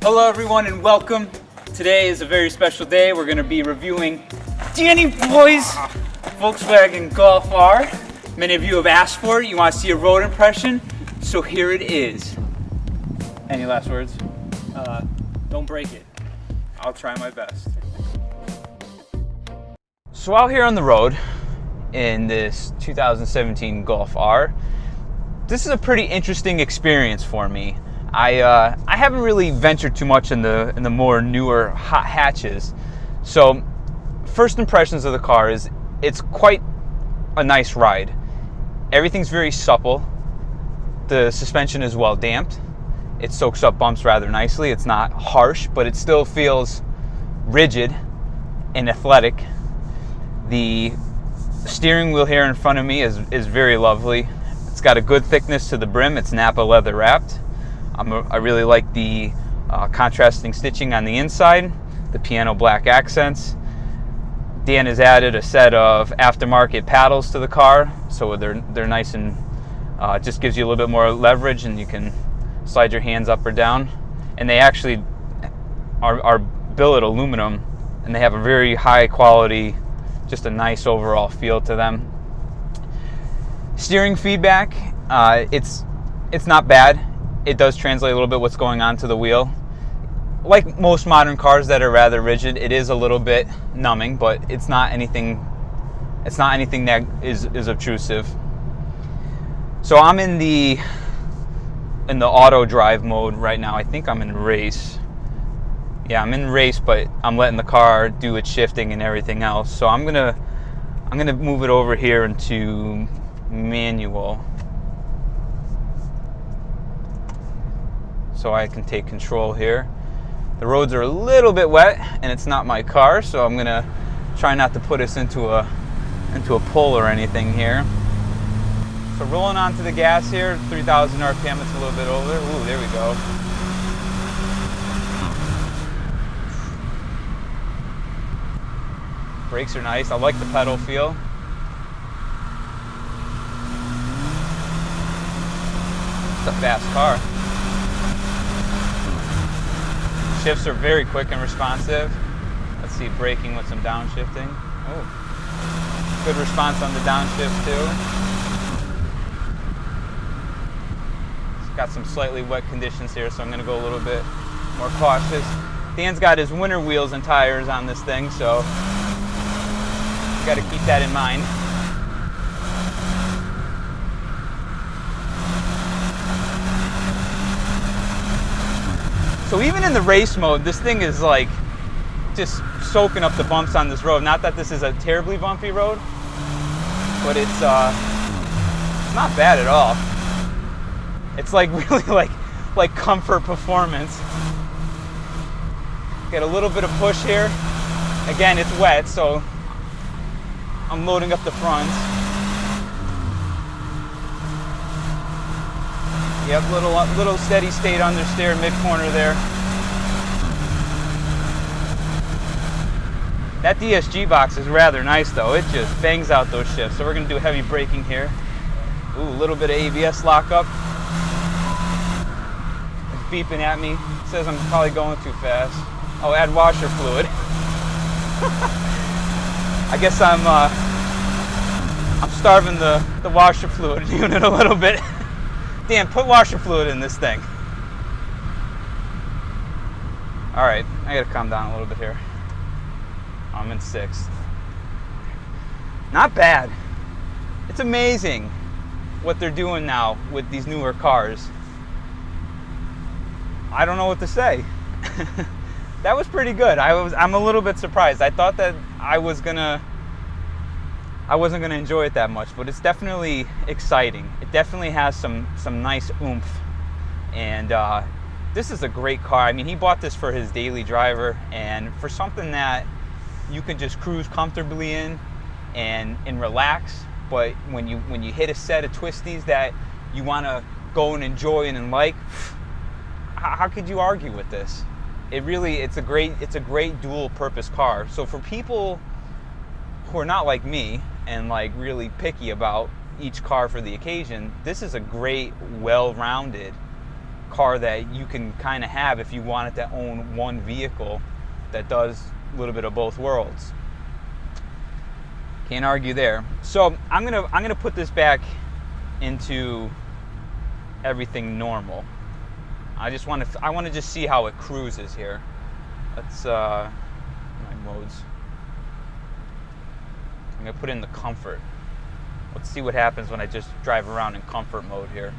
Hello everyone and welcome. Today is a very special day. We're going to be reviewing Danny Boy's Volkswagen Golf R. Many of you have asked for it. You want to see a road impression, so here it is. Any last words? Don't break it. I'll try my best. So out here on the road in this 2017 Golf R, this is a pretty interesting experience for me. I haven't really ventured too much in the more newer hot hatches. So first impressions of the car is it's quite a nice ride. Everything's very supple. The suspension is well damped. It soaks up bumps rather nicely. It's not harsh, but it still feels rigid and athletic. The steering wheel here in front of me is very lovely. It's got a good thickness to the brim. It's Napa leather wrapped. I really like the contrasting stitching on the inside, the piano black accents. Dan has added a set of aftermarket paddles to the car, so they're nice and just gives you a little bit more leverage, and you can slide your hands up or down. And they actually are billet aluminum, and they have a very high quality, just a nice overall feel to them. Steering feedback, it's not bad. It does translate a little bit what's going on to the wheel. Like most modern cars that are rather rigid, it is a little bit numbing, but it's not anything that is obtrusive. So I'm in the auto drive mode right now. I think I'm in race. Yeah, I'm in race, but I'm letting the car do its shifting and everything else. So I'm gonna move it over here into manual, so I can take control here. The roads are a little bit wet, and it's not my car, so I'm gonna try not to put us into a pull or anything here. So rolling onto the gas here, 3,000 RPM. It's a little bit over. Ooh, there we go. Brakes are nice. I like the pedal feel. It's a fast car. Shifts are very quick and responsive. Let's see, braking with some downshifting. Oh, good response on the downshift too. It's got some slightly wet conditions here, so I'm going to go a little bit more cautious. Dan's got his winter wheels and tires on this thing, so got to keep that in mind. So even in the race mode, this thing is like just soaking up the bumps on this road. Not that this is a terribly bumpy road, but it's not bad at all. It's like really like comfort performance. Get a little bit of push here. Again, it's wet, so I'm loading up the front. Yep, little steady state understeer mid-corner there. That DSG box is rather nice though. It just bangs out those shifts. So we're gonna do heavy braking here. Ooh, a little bit of ABS lockup. It's beeping at me. It says I'm probably going too fast. Oh, add washer fluid. I guess I'm starving the washer fluid unit a little bit. Dan, put washer fluid in this thing. All right, I gotta calm down a little bit here. I'm in sixth. Not bad. It's amazing what they're doing now with these newer cars. I don't know what to say. That was pretty good. I'm a little bit surprised. I thought that I wasn't gonna enjoy it that much, but it's definitely exciting. It definitely has some nice oomph, and this is a great car. I mean, he bought this for his daily driver, and for something that you can just cruise comfortably in and relax. But when you hit a set of twisties that you want to go and enjoy and like, how could you argue with this? It's a great dual purpose car. So for people who are not like me and like really picky about each car for the occasion, this is a great, well-rounded car that you can kind of have if you wanted to own one vehicle that does a little bit of both worlds. Can't argue there. So I'm gonna put this back into everything normal. I want to just see how it cruises here. Let's my modes. I'm gonna put in the comfort. Let's see what happens when I just drive around in comfort mode here.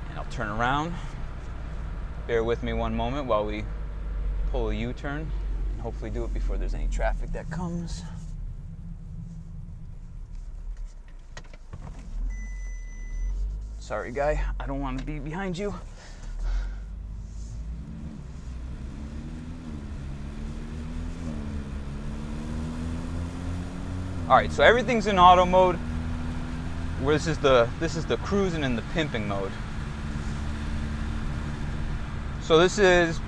And I'll turn around. Bear with me one moment while we pull a U-turn, and hopefully do it before there's any traffic that comes. Sorry, guy, I don't want to be behind you. All right, so everything's in auto mode. Where this is the cruising and the pimping mode. So this is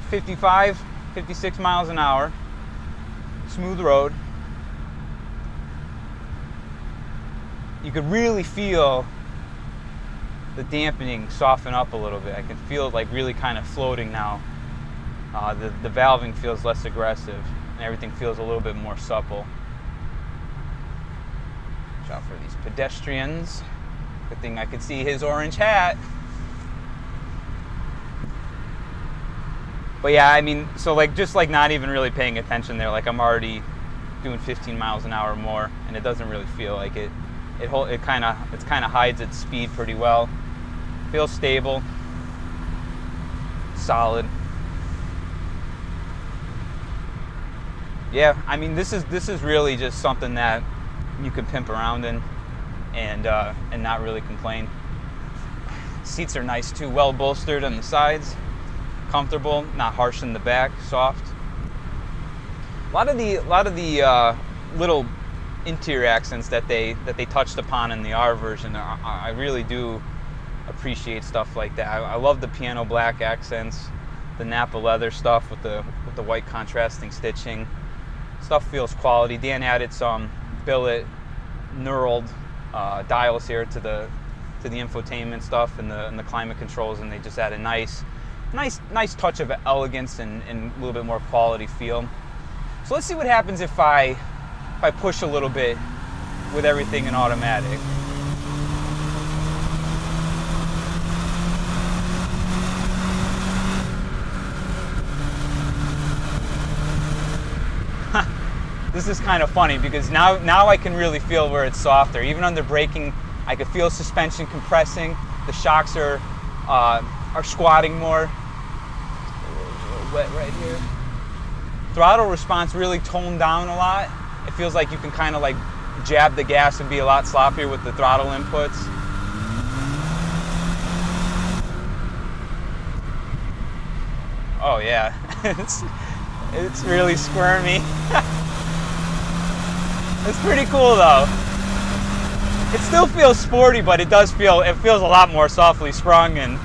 55, 56 miles an hour, smooth road. You could really feel the dampening soften up a little bit. I can feel it like really kind of floating now. The valving feels less aggressive and everything feels a little bit more supple. Watch out for these pedestrians. Good thing I could see his orange hat. But yeah, I mean, so like just like not even really paying attention there, like I'm already doing 15 miles an hour more, and it doesn't really feel like it. It kind of hides its speed pretty well. Feels stable, solid. Yeah, I mean this is really just something that you can pimp around in, and not really complain. Seats are nice too, well bolstered on the sides, comfortable, not harsh in the back, soft. A lot of the little interior accents that they touched upon in the R version, I really do appreciate stuff like that. I love the piano black accents, the Napa leather stuff with the white contrasting stitching. Stuff feels quality. Dan added some billet knurled dials here to the infotainment stuff and the climate controls, and they just add a nice touch of elegance and a little bit more quality feel. So let's see what happens if I push a little bit with everything in automatic. This is kind of funny because now I can really feel where it's softer. Even under braking, I can feel suspension compressing. The shocks are squatting more. A little wet right here. Throttle response really toned down a lot. It feels like you can kind of like jab the gas and be a lot sloppier with the throttle inputs. Oh yeah, it's really squirmy. It's pretty cool though. It still feels sporty, but it feels a lot more softly sprung and,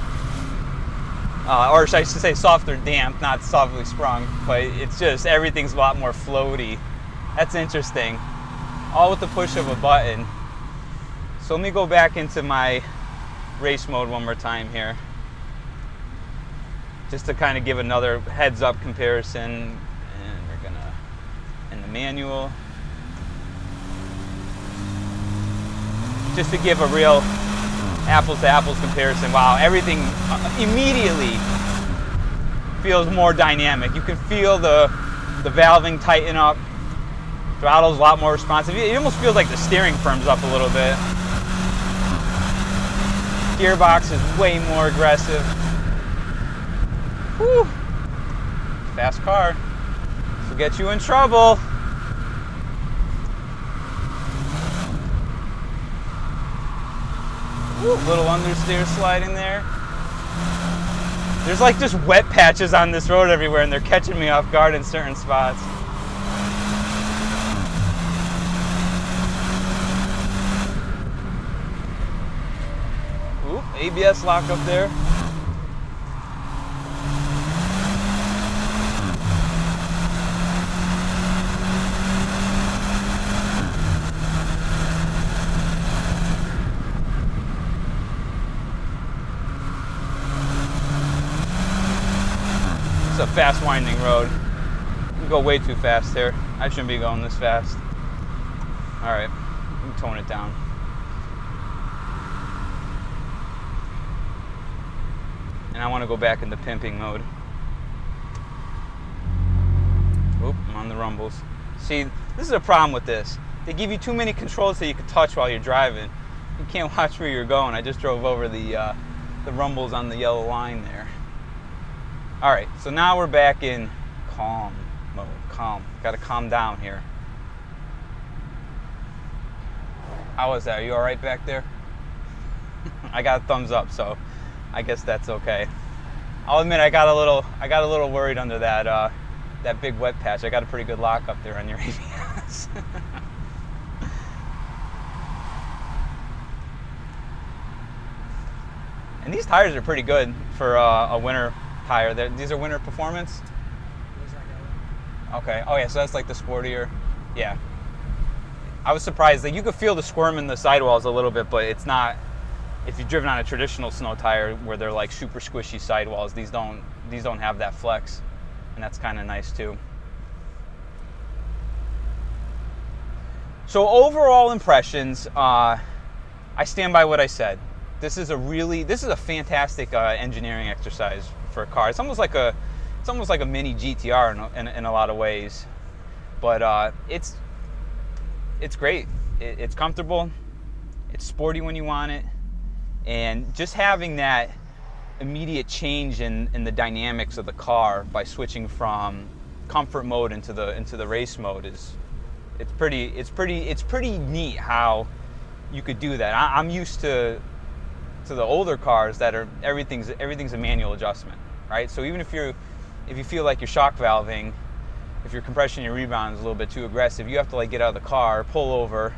or I should say softer damp, not softly sprung, but it's just, everything's a lot more floaty. That's interesting. All with the push of a button. So let me go back into my race mode one more time here. Just to kind of give another heads up comparison. And we're gonna, in the manual. Just to give a real apples to apples comparison. Wow, everything immediately feels more dynamic. You can feel the valving tighten up. Throttle's a lot more responsive. It almost feels like the steering firms up a little bit. Gearbox is way more aggressive. Whew. Fast car. This will get you in trouble. Woo, little understeer sliding there. There's like just wet patches on this road everywhere, and they're catching me off guard in certain spots. Oop, ABS lock up there. a fast winding road. We go way too fast here. I shouldn't be going this fast. All right, I'm tone it down. And I want to go back into pimping mode. Oop, I'm on the rumbles. See, this is a problem with this. They give you too many controls that you can touch while you're driving. You can't watch where you're going. I just drove over the rumbles on the yellow line there. All right, so now we're back in calm mode. Calm. Got to calm down here. How was that? Are you all right back there? I got a thumbs up, so I guess that's okay. I'll admit I got a little worried under that that big wet patch. I got a pretty good lock up there on your ABS. And these tires are pretty good for a winter tire. These are winter performance? Okay. Oh yeah, so that's like the sportier. Yeah. I was surprised. Like, you could feel the squirm in the sidewalls a little bit, but it's not. If you've driven on a traditional snow tire where they're like super squishy sidewalls, these don't have that flex, and that's kind of nice too. So overall impressions, I stand by what I said. This is a fantastic engineering exercise for a car. It's almost like a mini GTR in a lot of ways, but it's great. It's comfortable. It's sporty when you want it, and just having that immediate change in the dynamics of the car by switching from comfort mode into the race mode it's pretty neat how you could do that. I'm used to the older cars that are everything's a manual adjustment, right? So even if you feel like you're shock valving, if your compression, your rebound is a little bit too aggressive, you have to like get out of the car, pull over,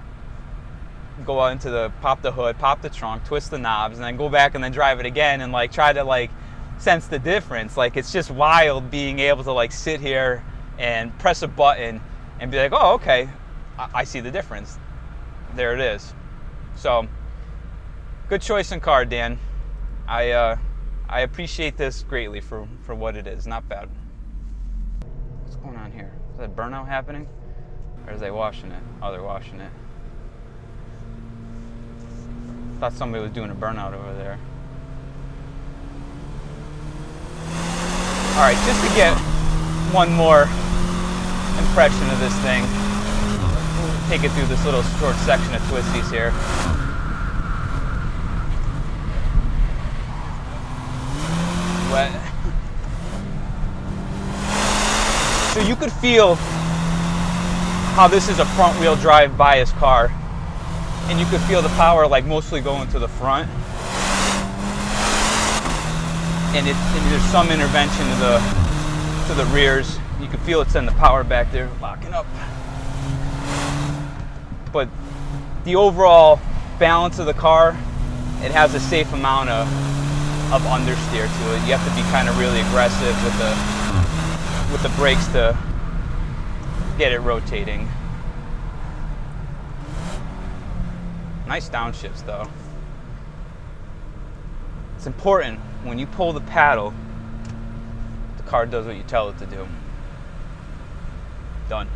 go out into pop the hood, pop the trunk, twist the knobs, and then go back and then drive it again and like try to like sense the difference. Like, it's just wild being able to like sit here and press a button and be like, oh, okay, I see the difference. There it is. So, good choice in car, Dan. I appreciate this greatly for what it is. Not bad. What's going on here? Is that burnout happening? Or is they washing it? Oh, they're washing it. Thought somebody was doing a burnout over there. All right, just to get one more impression of this thing, we'll take it through this little short section of twisties here. Wet. So you could feel how this is a front wheel drive bias car, and you could feel the power like mostly going to the front, and there's some intervention to the rears. You can feel it send the power back there, locking up. But the overall balance of the car, it has a safe amount of understeer to it. You have to be kind of really aggressive with the brakes to get it rotating. Nice downshifts though. It's important when you pull the paddle, the car does what you tell it to do. Done.